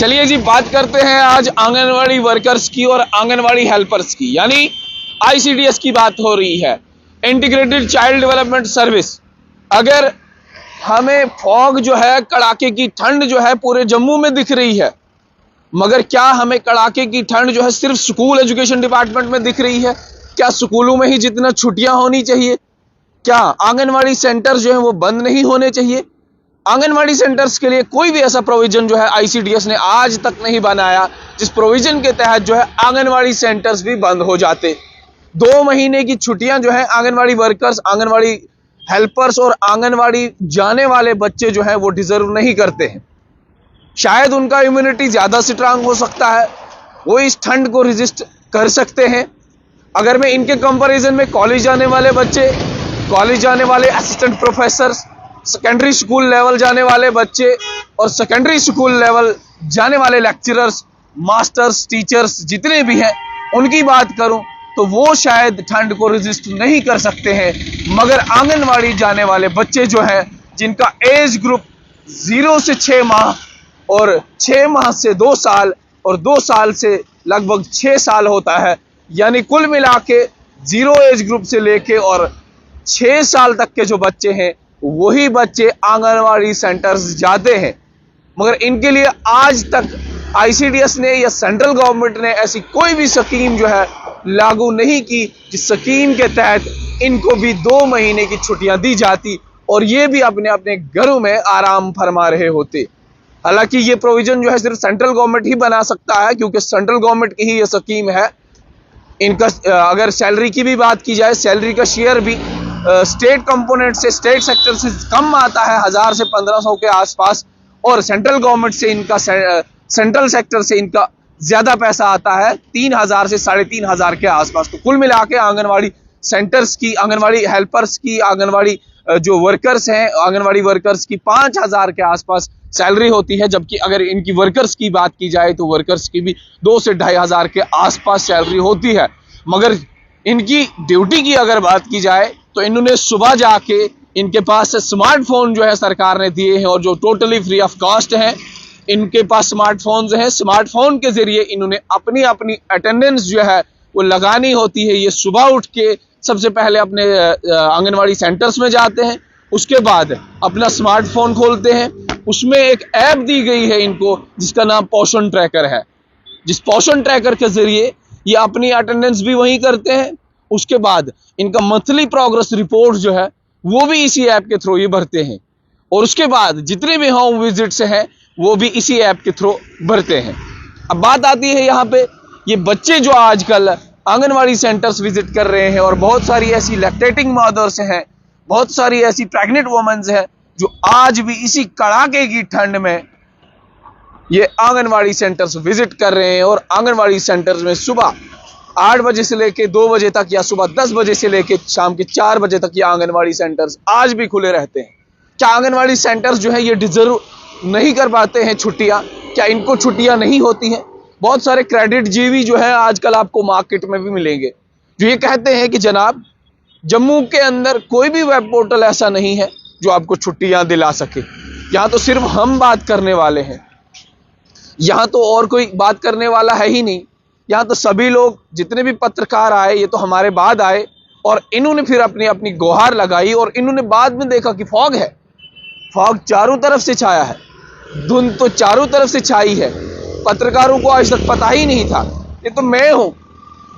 चलिए जी, बात करते हैं आज आंगनवाड़ी वर्कर्स की और आंगनवाड़ी हेल्पर्स की, यानी आईसीडीएस की बात हो रही है, इंटीग्रेटेड चाइल्ड डेवलपमेंट सर्विस। अगर हमें फॉग जो है, कड़ाके की ठंड जो है पूरे जम्मू में दिख रही है, मगर क्या हमें कड़ाके की ठंड जो है सिर्फ स्कूल एजुकेशन डिपार्टमेंट में दिख रही है? क्या स्कूलों में ही जितना छुट्टियां होनी चाहिए? क्या आंगनवाड़ी सेंटर जो है वो बंद नहीं होने चाहिए? आंगनवाड़ी सेंटर्स के लिए कोई भी ऐसा प्रोविजन जो है आईसीडीएस ने आज तक नहीं बनाया जिस प्रोविजन के तहत जो है आंगनवाड़ी सेंटर्स भी बंद हो जाते। 2 महीने की छुट्टियां जो है आंगनवाड़ी वर्कर्स, आंगनवाड़ी हेल्पर्स और आंगनवाड़ी जाने वाले बच्चे जो है वो डिजर्व नहीं करते हैं। शायद उनका इम्यूनिटी ज्यादा स्ट्रांग हो सकता है, वो इस ठंड को रेजिस्ट कर सकते हैं। अगर मैं इनके कंपैरिजन में कॉलेज जाने वाले बच्चे, कॉलेज जाने वाले assistant professors, secondary school level जाने वाले बच्चे और सेकेंडरी स्कूल लेवल जाने वाले लेक्चरर्स, मास्टर्स, टीचर्स जितने भी हैं उनकी बात करूं तो वो शायद ठंड को रेजिस्ट नहीं कर सकते हैं, मगर आंगनवाड़ी जाने वाले बच्चे जो हैं जिनका एज ग्रुप 0 से 6 माह और 6 माह से 2 साल और 2 साल से लगभग 6 साल होता है, यानी कुल मिला के 0 एज ग्रुप से लेके और 6 साल तक के जो बच्चे हैं वही बच्चे आंगनवाड़ी सेंटर्स जाते हैं। मगर इनके लिए आज तक आईसीडीएस ने या सेंट्रल गवर्नमेंट ने ऐसी कोई भी स्कीम जो है लागू नहीं की जिस स्कीम के तहत इनको भी 2 महीने की छुट्टियां दी जाती और ये भी अपने अपने घरों में आराम फरमा रहे होते। हालांकि ये प्रोविजन जो है सिर्फ सेंट्रल गवर्नमेंट ही बना सकता है, क्योंकि सेंट्रल गवर्नमेंट की ही ये स्कीम है। इनका अगर सैलरी की भी बात की जाए, सैलरी का शेयर भी स्टेट कंपोनेंट से, स्टेट सेक्टर से कम आता है, 1000 से 1500 के आसपास, और सेंट्रल गवर्नमेंट से इनका, सेंट्रल सेक्टर से इनका ज्यादा पैसा आता है 3000 से 3500 के आसपास। तो कुल मिला के आंगनवाड़ी सेंटर्स की, आंगनवाड़ी हेल्पर्स की, आंगनवाड़ी जो वर्कर्स हैं, आंगनवाड़ी वर्कर्स की 5000 के आसपास सैलरी होती है, जबकि अगर इनकी वर्कर्स की बात की जाए तो वर्कर्स की भी 2 से 2500 के आसपास सैलरी होती है। मगर इनकी ड्यूटी की अगर बात की जाए तो इन्होंने सुबह जाके, इनके पास स्मार्टफोन जो है सरकार ने दिए हैं और जो टोटली फ्री ऑफ कॉस्ट हैं, इनके पास स्मार्टफोन्स हैं। स्मार्टफोन के जरिए इन्होंने अपनी अपनी अटेंडेंस जो है वो लगानी होती है। ये सुबह उठ के सबसे पहले अपने आंगनवाड़ी सेंटर्स में जाते हैं, उसके बाद अपना स्मार्टफोन खोलते हैं, उसमें एक ऐप दी गई है इनको जिसका नाम पोषण ट्रैकर है। जिस पोषण ट्रैकर के जरिए ये अपनी अटेंडेंस भी वहीं करते हैं। उसके बाद इनका मंथली प्रोग्रेस रिपोर्ट जो है वो भी इसी ऐप के थ्रू ये भरते हैं, और उसके बाद जितने भी होम विजिट्स हैं वो भी इसी ऐप के थ्रू भरते हैं। अब बात आती है यहाँ पे, ये बच्चे जो आजकल आंगनवाड़ी सेंटर्स विजिट कर रहे हैं, और बहुत सारी ऐसी लैक्टेटिंग मदर्स हैं, बहुत सारी ऐसी प्रेग्नेंट वुमेन्स हैं जो आज भी इसी कड़ाके की ठंड में ये आंगनवाड़ी सेंटर्स विजिट कर रहे हैं। और आंगनवाड़ी सेंटर्स में सुबह 8 बजे से लेके 2 बजे तक या सुबह 10 बजे से लेके शाम के 4 बजे तक ये आंगनवाड़ी सेंटर्स आज भी खुले रहते हैं। क्या आंगनवाड़ी सेंटर्स जो है ये डिजर्व नहीं कर पाते हैं छुट्टियां? क्या इनको छुट्टियां नहीं होती हैं? बहुत सारे क्रेडिट जीवी जो है आजकल आपको मार्केट में भी मिलेंगे जो ये कहते हैं कि जनाब, जम्मू के अंदर कोई भी वेब पोर्टल ऐसा नहीं है जो आपको छुट्टियां दिला सके। यहाँ तो सिर्फ हम बात करने वाले हैं, यहाँ तो और कोई बात करने वाला है ही नहीं। यहाँ तो सभी लोग, जितने भी पत्रकार आए, ये तो हमारे बाद आए और इन्होंने फिर अपनी अपनी गुहार लगाई, और इन्होंने बाद में देखा कि फॉग है, फॉग चारों तरफ से छाया है, धुंध तो चारों तरफ से छाई है। पत्रकारों को आज तक पता ही नहीं था। ये तो मैं हूं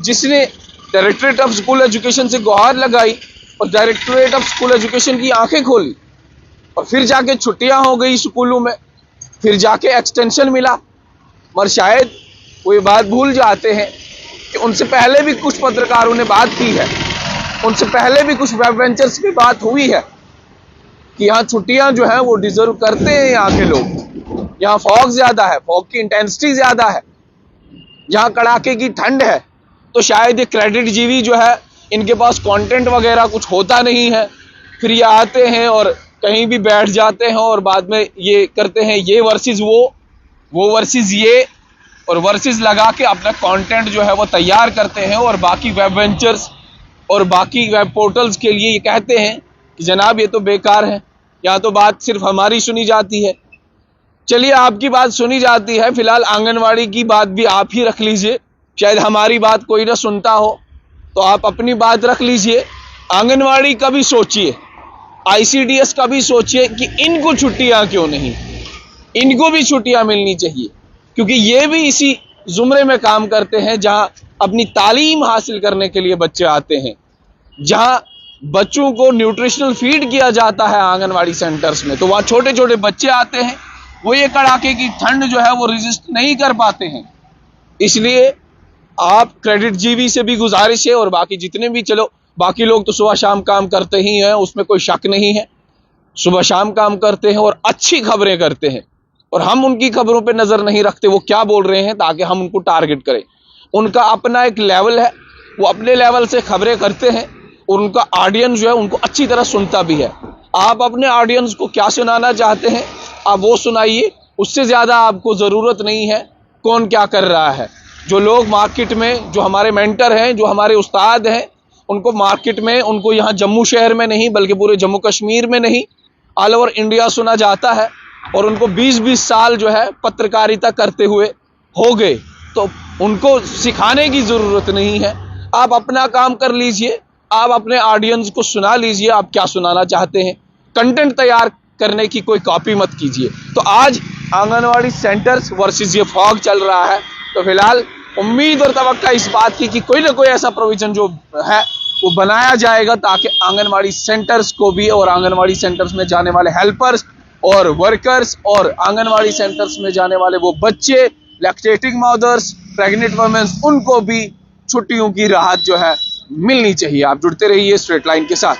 जिसने डायरेक्टरेट ऑफ स्कूल एजुकेशन से गुहार लगाई और डायरेक्टरेट ऑफ स्कूल एजुकेशन की आंखें खोली, और फिर जाके छुट्टियां हो गई स्कूलों में, फिर जाके एक्सटेंशन मिला। मगर शायद वो ये बात भूल जाते हैं कि उनसे पहले भी कुछ पत्रकारों ने बात की है, उनसे पहले भी कुछ वेब वेंचर्स की बात हुई है कि यहाँ छुट्टियां जो है वो डिजर्व करते हैं यहाँ के लोग। यहाँ फॉग ज्यादा है, फॉग की इंटेंसिटी ज्यादा है, यहाँ कड़ाके की ठंड है, तो शायद ये क्रेडिट जीवी जो है इनके पास कंटेंट वगैरह कुछ होता नहीं है, फिर ये आते हैं और कहीं भी बैठ जाते हैं और बाद में ये करते हैं ये वर्सेस वो वर्सेस ये, और वर्सेस लगा के अपना कंटेंट जो है वो तैयार करते हैं, और बाकी वेब वेंचर्स और बाकी वेब पोर्टल्स के लिए ये कहते हैं कि जनाब ये तो बेकार है, यहाँ तो बात सिर्फ हमारी सुनी जाती है। चलिए, आपकी बात सुनी जाती है, फिलहाल आंगनवाड़ी की बात भी आप ही रख लीजिए। शायद हमारी बात कोई ना सुनता हो, तो आप अपनी बात रख लीजिए। आंगनवाड़ी का भी सोचिए, आईसीडीएस का भी सोचिए कि इनको छुट्टियां क्यों नहीं, इनको भी छुट्टियां मिलनी चाहिए, क्योंकि ये भी इसी जुमरे में काम करते हैं जहां अपनी तालीम हासिल करने के लिए बच्चे आते हैं, जहां बच्चों को न्यूट्रिशनल फीड किया जाता है आंगनवाड़ी सेंटर्स में। तो वहां छोटे छोटे बच्चे आते हैं, वो ये कड़ाके की ठंड जो है वो रेजिस्ट नहीं कर पाते हैं। इसलिए आप क्रेडिट जीवी से भी गुजारिश है, और बाकी जितने भी, चलो बाकी लोग तो सुबह शाम काम करते ही हैं, उसमें कोई शक नहीं है, सुबह शाम काम करते हैं और अच्छी खबरें करते हैं, और हम उनकी खबरों पे नजर नहीं रखते वो क्या बोल रहे हैं, ताकि हम उनको टारगेट करें। उनका अपना एक लेवल है, वो अपने लेवल से खबरें करते हैं, और उनका ऑडियंस जो है उनको अच्छी तरह सुनता भी है। आप अपने ऑडियंस को क्या सुनाना चाहते हैं आप वो सुनाइए, उससे ज्यादा आपको जरूरत नहीं है कौन क्या कर रहा है। जो लोग मार्केट में, जो हमारे मेंटर हैं, जो हमारे उस्ताद हैं, उनको मार्केट में, उनको यहाँ जम्मू शहर में नहीं बल्कि पूरे जम्मू कश्मीर में नहीं, ऑल ओवर इंडिया सुना जाता है, और उनको 20-20 साल जो है पत्रकारिता करते हुए हो गए, तो उनको सिखाने की जरूरत नहीं है। आप अपना काम कर लीजिए, आप अपने ऑडियंस को सुना लीजिए, आप क्या सुनाना चाहते हैं, कंटेंट तैयार करने की कोई कॉपी मत कीजिए। तो आज आंगनवाड़ी सेंटर्स वर्सेस ये फॉग चल रहा है, तो फिलहाल उम्मीद और तवक्का इस बात की कि कोई ना कोई ऐसा प्रोविजन जो है वो बनाया जाएगा, ताकि आंगनवाड़ी सेंटर्स को भी, और आंगनवाड़ी सेंटर्स में जाने वाले हेल्पर्स और वर्कर्स, और आंगनवाड़ी सेंटर्स में जाने वाले वो बच्चे, लैक्टेटिंग मदर्स, प्रेग्नेंट वुमेन्स, उनको भी छुट्टियों की राहत जो है मिलनी चाहिए। आप जुड़ते रहिए स्ट्रेट लाइन के साथ।